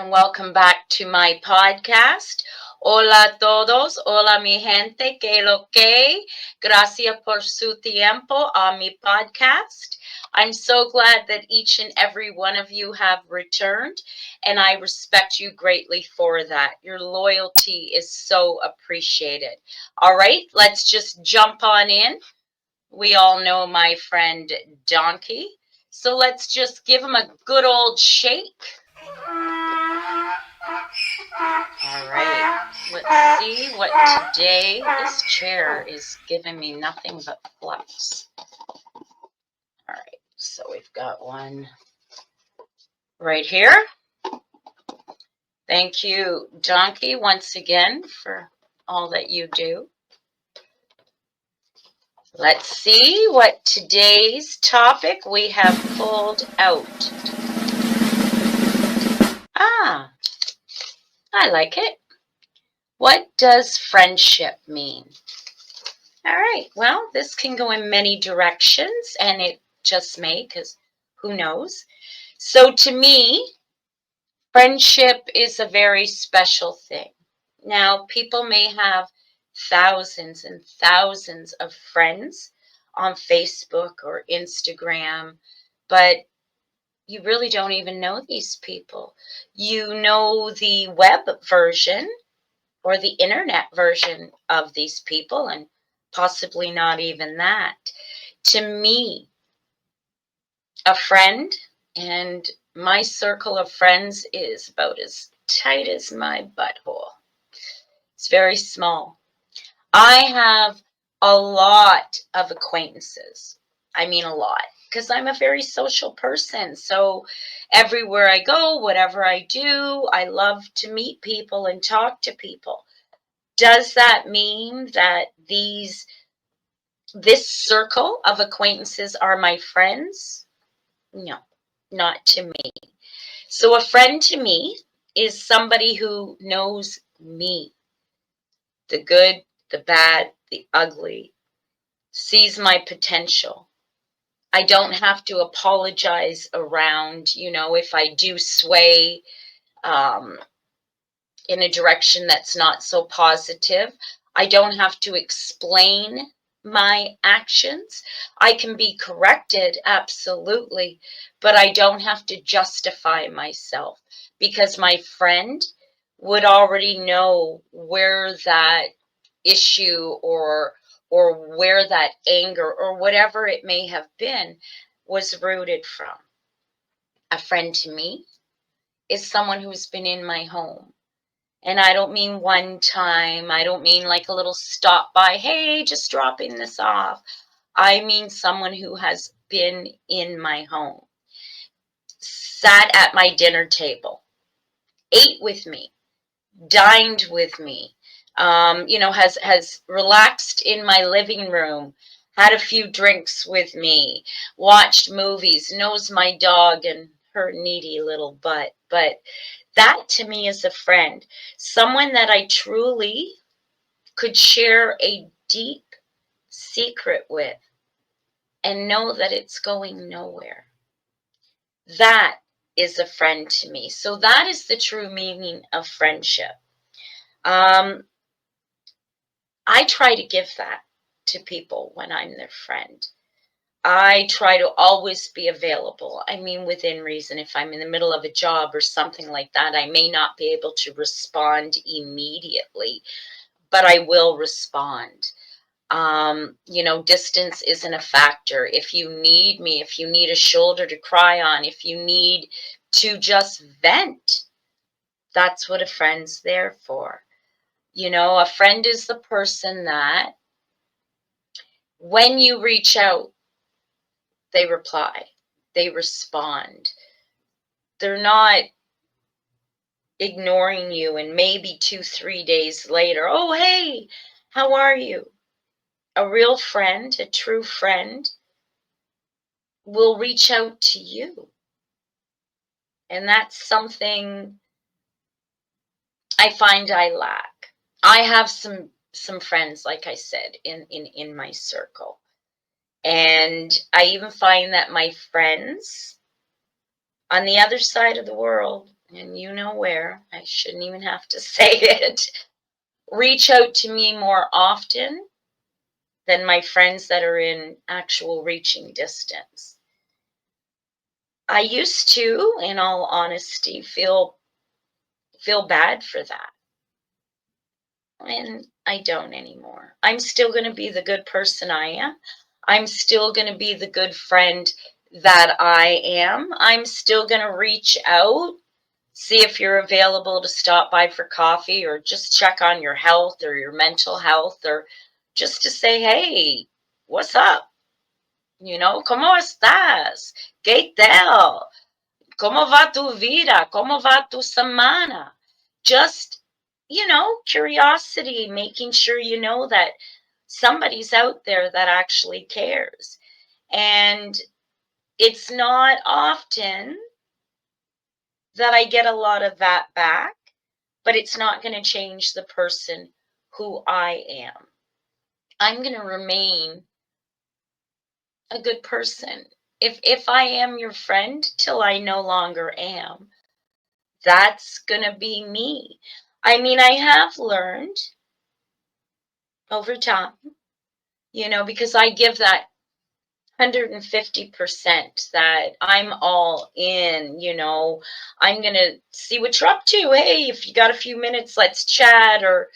and welcome back to my podcast. Hola a todos, hola mi gente, que lo que. Gracias por su tiempo on mi podcast. I'm so glad that each and every one of you have returned, and I respect you greatly for that. Your loyalty is so appreciated. All right, let's just jump on in. We all know my friend Donkey. So let's just give him a good old shake. All right, let's see what today, this chair is giving me nothing but fluffs. All right, so we've got one right here. Thank you, Donkey, once again for all that you do. Let's see what today's topic we have pulled out. Ah, I like it. What does friendship mean? All right, well, this can go in many directions, and it just may, because who knows? So to me, friendship is a very special thing. Now, people may have thousands and thousands of friends on Facebook or Instagram, but you really don't even know these people. You know the web version or the internet version of these people, and possibly not even that. To me, a friend, and my circle of friends is about as tight as my butthole. It's very small. I have a lot of acquaintances. I mean, a lot, because I'm a very social person. So everywhere I go, whatever I do, I love to meet people and talk to people. Does that mean that this circle of acquaintances are my friends? No, not to me. So a friend to me is somebody who knows me, the good, the bad, the ugly, sees my potential. I don't have to apologize around, if I do sway um, in a direction that's not so positive. I don't have to explain my actions. I can be corrected, absolutely, but I don't have to justify myself, because my friend would already know where that issue or where that anger or whatever it may have been was rooted from. A friend to me is someone who's been in my home. And I don't mean one time. I don't mean like a little stop by, hey, just dropping this off. I mean someone who has been in my home, sat at my dinner table, ate with me, dined with me, has relaxed in my living room, had a few drinks with me, watched movies, knows my dog and her needy little butt. But that to me is a friend, someone that I truly could share a deep secret with and know that it's going nowhere. That is a friend to me. So that is the true meaning of friendship. I try to give that to people when I'm their friend. I try to always be available. I mean, within reason. If I'm in the middle of a job or something like that, I may not be able to respond immediately, but I will respond. Distance isn't a factor. If you need me, if you need a shoulder to cry on, if you need to just vent, that's what a friend's there for. A friend is the person that when you reach out, they reply, they respond. They're not ignoring you and maybe 2, 3 days later, oh, hey, how are you? A real friend, a true friend, will reach out to you. And that's something I find I lack. I have some friends, like I said, in my circle. And I even find that my friends on the other side of the world and you know where, I shouldn't even have to say it, reach out to me more often than my friends that are in actual reaching distance. I used to, in all honesty, feel bad for that. And I don't anymore. I'm still going to be the good person I am. I'm still going to be the good friend that I am. I'm still going to reach out, see if you're available to stop by for coffee or just check on your health or your mental health or just to say, hey, what's up? ¿Cómo estás? ¿Qué tal? ¿Cómo va tu vida? ¿Cómo va tu semana? Just, curiosity, making sure you know that somebody's out there that actually cares. And it's not often that I get a lot of that back, but it's not going to change the person who I am. I'm going to remain a good person. If I am your friend till I no longer am, that's going to be me. I mean, I have learned over time, because I give that 150% that I'm all in, I'm going to see what you're up to. Hey, if you got a few minutes, let's chat or,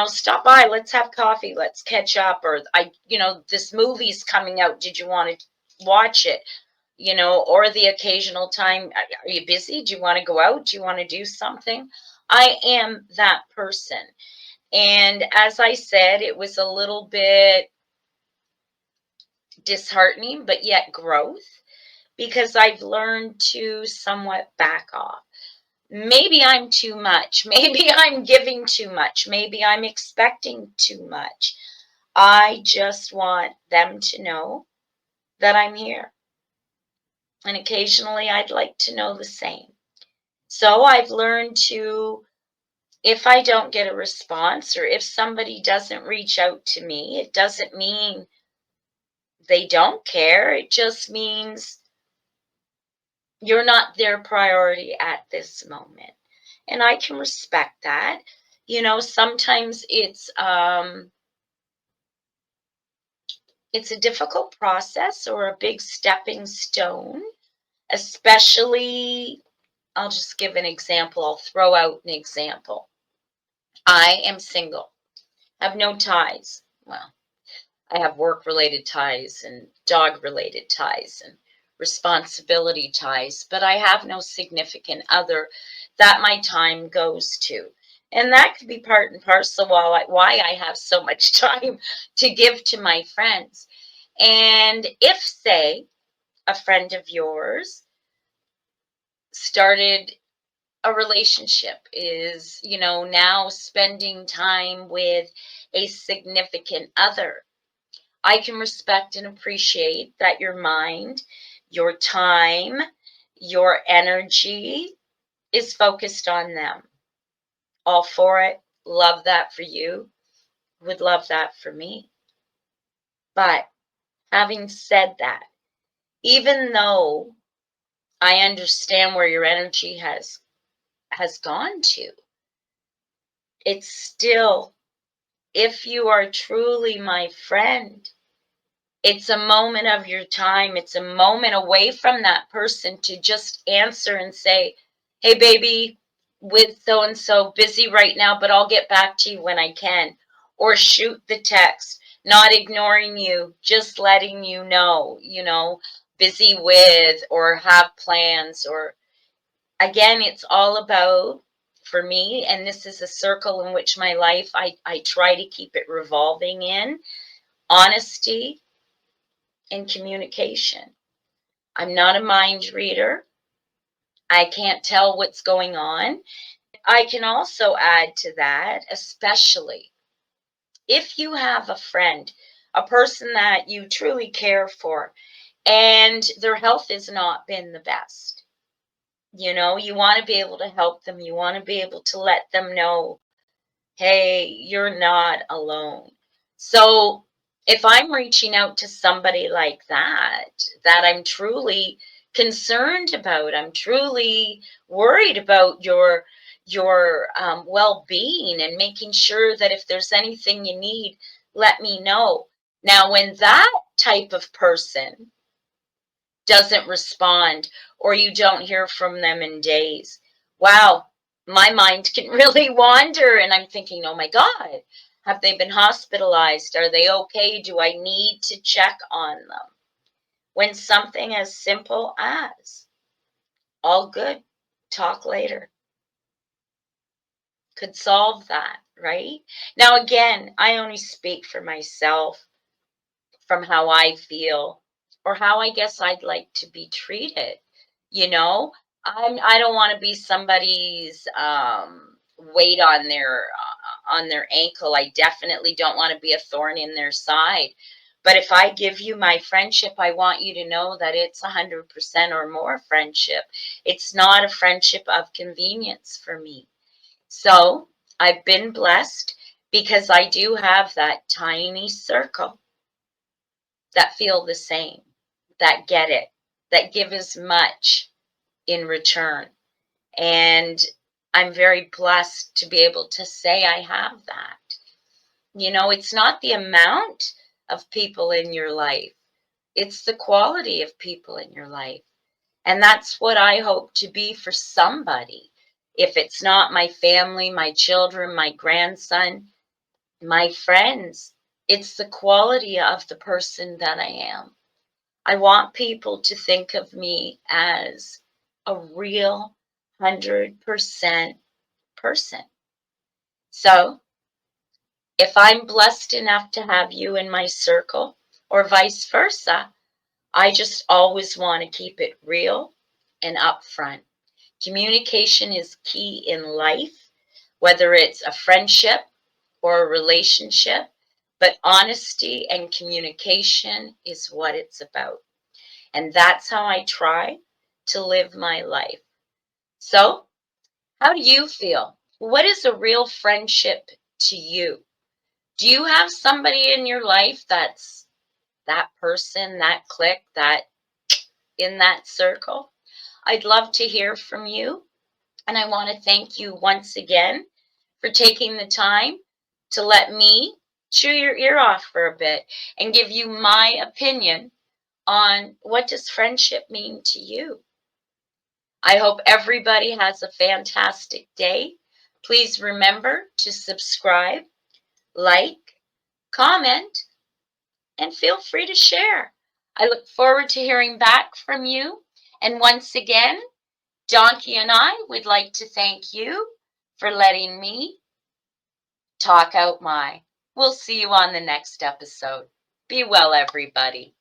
stop by, let's have coffee, let's catch up. Or this movie's coming out. Did you want to watch it? Or the occasional time, are you busy? Do you want to go out? Do you want to do something? I am that person. And as I said, it was a little bit disheartening, but yet growth because I've learned to somewhat back off. Maybe I'm too much. Maybe I'm giving too much. Maybe I'm expecting too much. I just want them to know that I'm here. And occasionally I'd like to know the same. So I've learned to, if I don't get a response or if somebody doesn't reach out to me, it doesn't mean they don't care. It just means you're not their priority at this moment. And I can respect that. Sometimes it's a difficult process or a big stepping stone, especially I'll just give an example. I'll throw out an example. I am single. Have no ties. Well, I have work related ties and dog related ties and responsibility ties, but I have no significant other that my time goes to. And that could be part and parcel why I have so much time to give to my friends. And if, say, a friend of yours started a relationship, is, now spending time with a significant other, I can respect and appreciate that your mind, your time, your energy is focused on them. All for it. Love that for you. Would love that for me. But having said that, even though I understand where your energy has gone to, it's still, if you are truly my friend, it's a moment of your time. It's a moment away from that person to just answer and say, hey, baby, with so and so, busy right now, but I'll get back to you when I can. Or shoot the text, not ignoring you, just letting you know, busy with or have plans. Or again, it's all about, for me, and this is a circle in which my life, I try to keep it revolving in honesty and communication. I'm not a mind reader. I can't tell what's going on. I can also add to that, especially if you have a friend, a person that you truly care for, and their health has not been the best. You want to be able to help them. You want to be able to let them know, hey, you're not alone. So if I'm reaching out to somebody like that I'm truly concerned about. I'm truly worried about your well-being, and making sure that if there's anything you need, let me know. Now, when that type of person doesn't respond, or you don't hear from them in days, wow, my mind can really wander, and I'm thinking, oh my God, have they been hospitalized? Are they okay? Do I need to check on them? When something as simple as, all good, talk later, could solve that, right? Now, again, I only speak for myself, from how I feel, or how I guess I'd like to be treated. You know, I don't want to be somebody's weight on their ankle. I definitely don't want to be a thorn in their side. But if I give you my friendship, I want you to know that it's 100% or more friendship. It's not a friendship of convenience for me. So I've been blessed because I do have that tiny circle that feel the same, that get it, that give as much in return. And I'm very blessed to be able to say I have that. You know, it's not the amount of people in your life, it's the quality of people in your life. And that's what I hope to be for somebody. If it's not my family, my children, my grandson, my friends, it's the quality of the person that I am. I want people to think of me as a real 100% person. So if I'm blessed enough to have you in my circle, or vice versa, I just always want to keep it real and upfront. Communication is key in life, whether it's a friendship or a relationship, but honesty and communication is what it's about. And that's how I try to live my life. So, how do you feel? What is a real friendship to you? Do you have somebody in your life that's that person, that clique, that in that circle? I'd love to hear from you. And I want to thank you once again for taking the time to let me chew your ear off for a bit and give you my opinion on what does friendship mean to you. I hope everybody has a fantastic day. Please remember to subscribe, like, comment, and feel free to share. I look forward to hearing back from you. And once again, Donkey and I would like to thank you for letting me talk out my. We'll see you on the next episode. Be well, everybody.